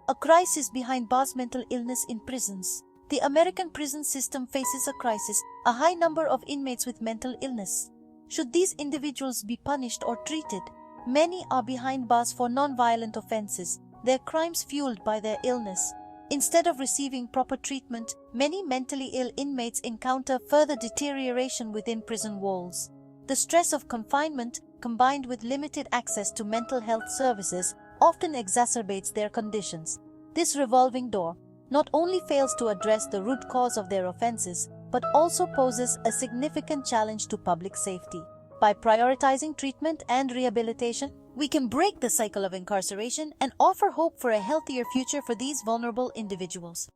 A crisis behind bars: mental illness in prisons. The American prison system faces a crisis, a high number of inmates with mental illness. Should these individuals be punished or treated? Many are behind bars for non-violent offenses, their crimes fueled by their illness. Instead of receiving proper treatment, many mentally ill inmates encounter further deterioration within prison walls. The stress of confinement, combined with limited access to mental health services, often exacerbates their conditions. This revolving door not only fails to address the root cause of their offenses, but also poses a significant challenge to public safety. By prioritizing treatment and rehabilitation, we can break the cycle of incarceration and offer hope for a healthier future for these vulnerable individuals.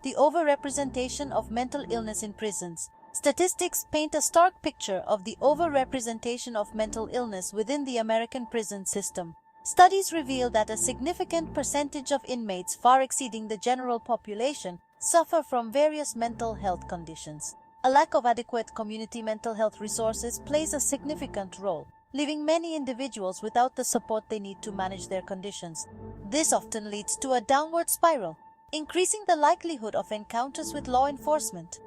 The overrepresentation of mental illness in prisons. Statistics paint a stark picture of the overrepresentation of mental illness within the American prison system. Studies reveal that a significant percentage of inmates, far exceeding the general population, suffer from various mental health conditions. A lack of adequate community mental health resources plays a significant role, leaving many individuals without the support they need to manage their conditions. This often leads to a downward spiral, increasing the likelihood of encounters with law enforcement.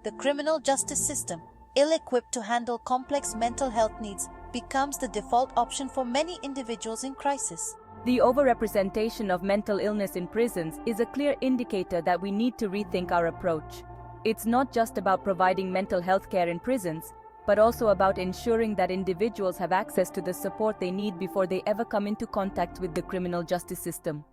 The criminal justice system, ill-equipped to handle complex mental health needs, becomes the default option for many individuals in crisis. The overrepresentation of mental illness in prisons is a clear indicator that we need to rethink our approach. It's not just about providing mental health care in prisons, but also about ensuring that individuals have access to the support they need before they ever come into contact with the criminal justice system.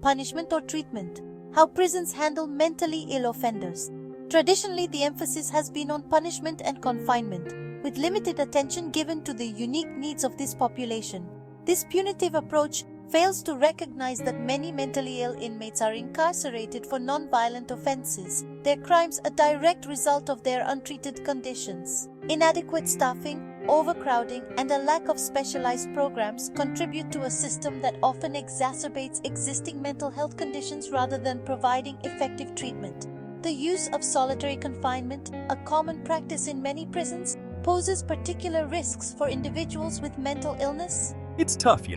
Punishment or treatment. How prisons handle mentally ill offenders. Traditionally, the emphasis has been on punishment and confinement, with limited attention given to the unique needs of this population. This punitive approach fails to recognize that many mentally ill inmates are incarcerated for non-violent offenses, their crimes a direct result of their untreated conditions. Inadequate staffing, overcrowding, and a lack of specialized programs contribute to a system that often exacerbates existing mental health conditions rather than providing effective treatment. The use of solitary confinement, a common practice in many prisons, poses particular risks for individuals with mental illness. It's tough,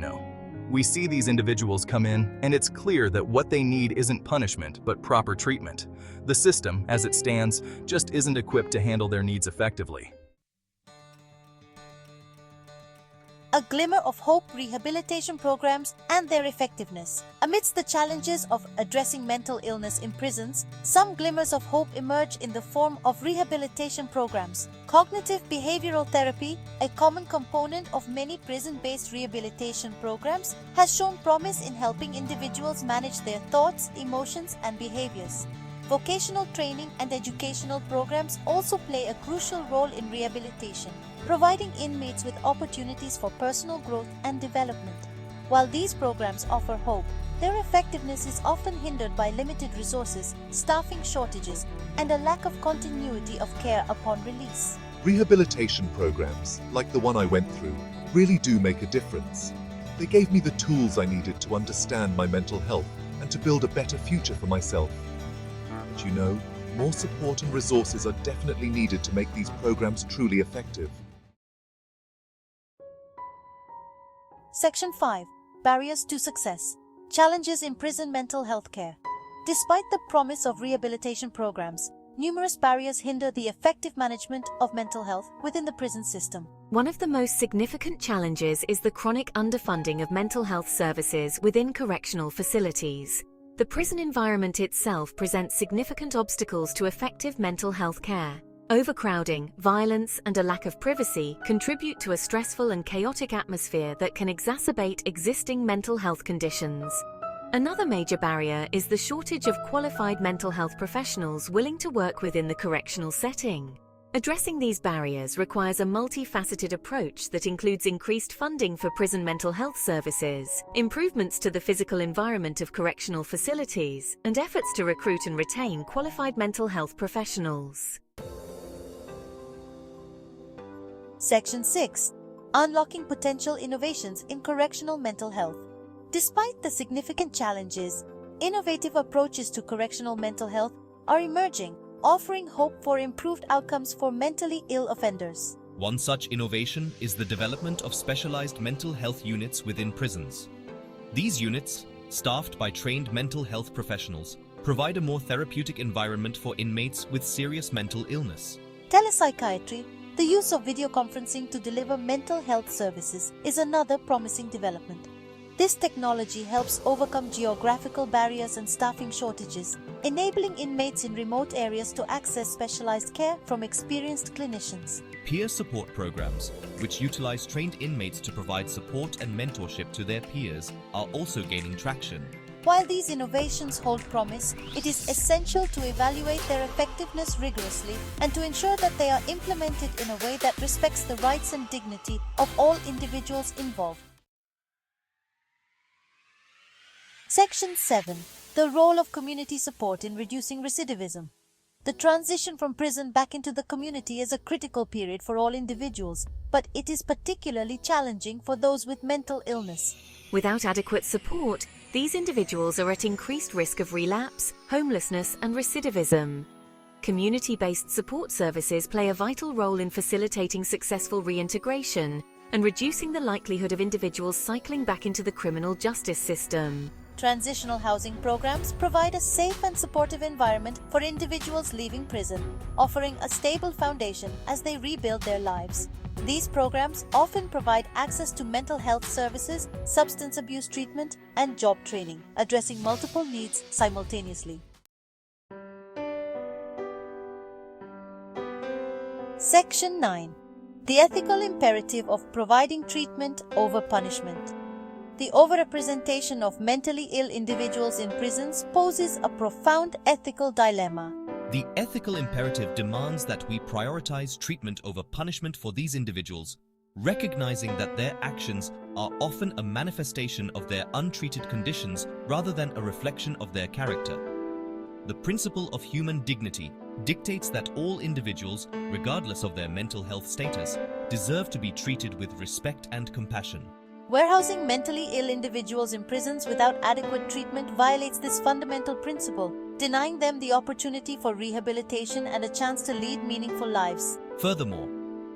We see these individuals come in, and it's clear that what they need isn't punishment, but proper treatment. The system, as it stands, just isn't equipped to handle their needs effectively. A glimmer of hope: rehabilitation programs and their effectiveness. Amidst the challenges of addressing mental illness in prisons, some glimmers of hope emerge in the form of rehabilitation programs. Cognitive behavioral therapy, a common component of many prison-based rehabilitation programs, has shown promise in helping individuals manage their thoughts, emotions, and behaviors. Vocational training and educational programs also play a crucial role in rehabilitation, providing inmates with opportunities for personal growth and development. While these programs offer hope, their effectiveness is often hindered by limited resources, staffing shortages, and a lack of continuity of care upon release. Rehabilitation programs, like the one I went through, really do make a difference. They gave me the tools I needed to understand my mental health and to build a better future for myself. But more support and resources are definitely needed to make these programs truly effective. Section 5. Barriers to success. Challenges in prison mental health care. Despite the promise of rehabilitation programs, numerous barriers hinder the effective management of mental health within the prison system. One of the most significant challenges is the chronic underfunding of mental health services within correctional facilities. The prison environment itself presents significant obstacles to effective mental health care. Overcrowding, violence, and a lack of privacy contribute to a stressful and chaotic atmosphere that can exacerbate existing mental health conditions. Another major barrier is the shortage of qualified mental health professionals willing to work within the correctional setting. Addressing these barriers requires a multifaceted approach that includes increased funding for prison mental health services, improvements to the physical environment of correctional facilities, and efforts to recruit and retain qualified mental health professionals. Section 6. Unlocking potential innovations in correctional mental health. Despite the significant challenges, innovative approaches to correctional mental health are emerging, offering hope for improved outcomes for mentally ill offenders. One such innovation is the development of specialized mental health units within prisons. These units, staffed by trained mental health professionals, provide a more therapeutic environment for inmates with serious mental illness. Telepsychiatry, the use of video conferencing to deliver mental health services, is another promising development. This technology helps overcome geographical barriers and staffing shortages, enabling inmates in remote areas to access specialized care from experienced clinicians. Peer support programs, which utilize trained inmates to provide support and mentorship to their peers, are also gaining traction. While these innovations hold promise, it is essential to evaluate their effectiveness rigorously and to ensure that they are implemented in a way that respects the rights and dignity of all individuals involved. Section 7. The role of community support in reducing recidivism. The transition from prison back into the community is a critical period for all individuals, but it is particularly challenging for those with mental illness. Without adequate support, these individuals are at increased risk of relapse, homelessness, and recidivism. Community-based support services play a vital role in facilitating successful reintegration and reducing the likelihood of individuals cycling back into the criminal justice system. Transitional housing programs provide a safe and supportive environment for individuals leaving prison, offering a stable foundation as they rebuild their lives. These programs often provide access to mental health services, substance abuse treatment, and job training, addressing multiple needs simultaneously. Section 9. The ethical imperative of providing treatment over punishment. The overrepresentation of mentally ill individuals in prisons poses a profound ethical dilemma. The ethical imperative demands that we prioritize treatment over punishment for these individuals, recognizing that their actions are often a manifestation of their untreated conditions rather than a reflection of their character. The principle of human dignity dictates that all individuals, regardless of their mental health status, deserve to be treated with respect and compassion. Warehousing mentally ill individuals in prisons without adequate treatment violates this fundamental principle, denying them the opportunity for rehabilitation and a chance to lead meaningful lives. Furthermore,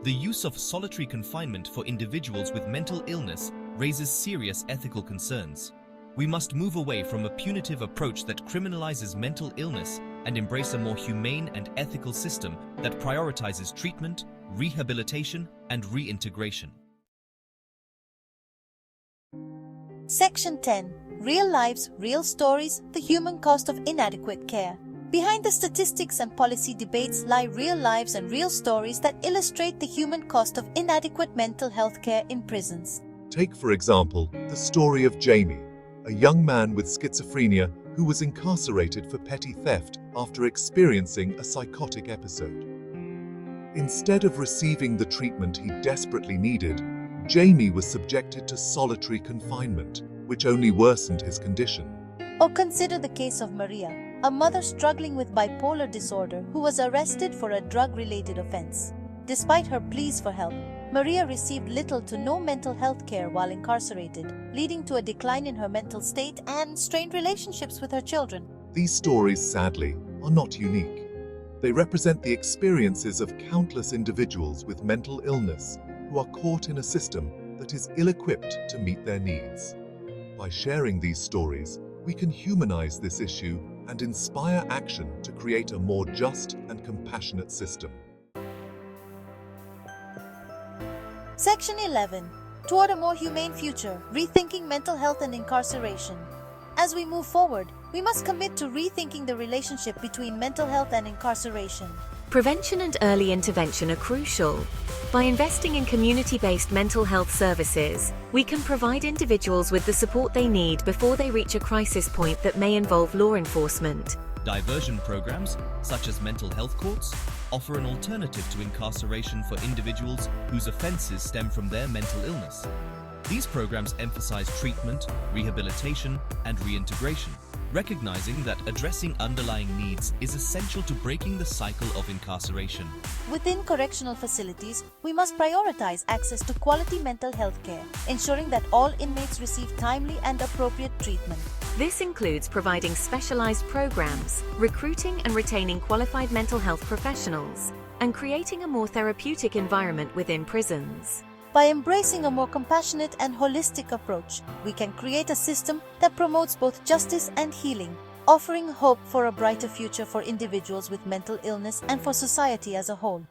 the use of solitary confinement for individuals with mental illness raises serious ethical concerns. We must move away from a punitive approach that criminalizes mental illness and embrace a more humane and ethical system that prioritizes treatment, rehabilitation, and reintegration. Section 10. Real lives, real stories, the human cost of inadequate care. Behind the statistics and policy debates lie real lives and real stories that illustrate the human cost of inadequate mental health care in prisons. Take, for example, the story of Jamie, a young man with schizophrenia who was incarcerated for petty theft after experiencing a psychotic episode. Instead of receiving the treatment he desperately needed, Jamie was subjected to solitary confinement, which only worsened his condition. Or consider the case of Maria, a mother struggling with bipolar disorder who was arrested for a drug-related offense. Despite her pleas for help, Maria received little to no mental health care while incarcerated, leading to a decline in her mental state and strained relationships with her children. These stories, sadly, are not unique. They represent the experiences of countless individuals with mental illness who are caught in a system that is ill-equipped to meet their needs. By sharing these stories, we can humanize this issue and inspire action to create a more just and compassionate system. Section 11. Toward a more humane future, rethinking mental health and incarceration. As we move forward, we must commit to rethinking the relationship between mental health and incarceration. Prevention and early intervention are crucial. By investing in community-based mental health services, we can provide individuals with the support they need before they reach a crisis point that may involve law enforcement. Diversion programs, such as mental health courts, offer an alternative to incarceration for individuals whose offenses stem from their mental illness. These programs emphasize treatment, rehabilitation, and reintegration, recognizing that addressing underlying needs is essential to breaking the cycle of incarceration. Within correctional facilities, we must prioritize access to quality mental health care, ensuring that all inmates receive timely and appropriate treatment. This includes providing specialized programs, recruiting and retaining qualified mental health professionals, and creating a more therapeutic environment within prisons. By embracing a more compassionate and holistic approach, we can create a system that promotes both justice and healing, offering hope for a brighter future for individuals with mental illness and for society as a whole.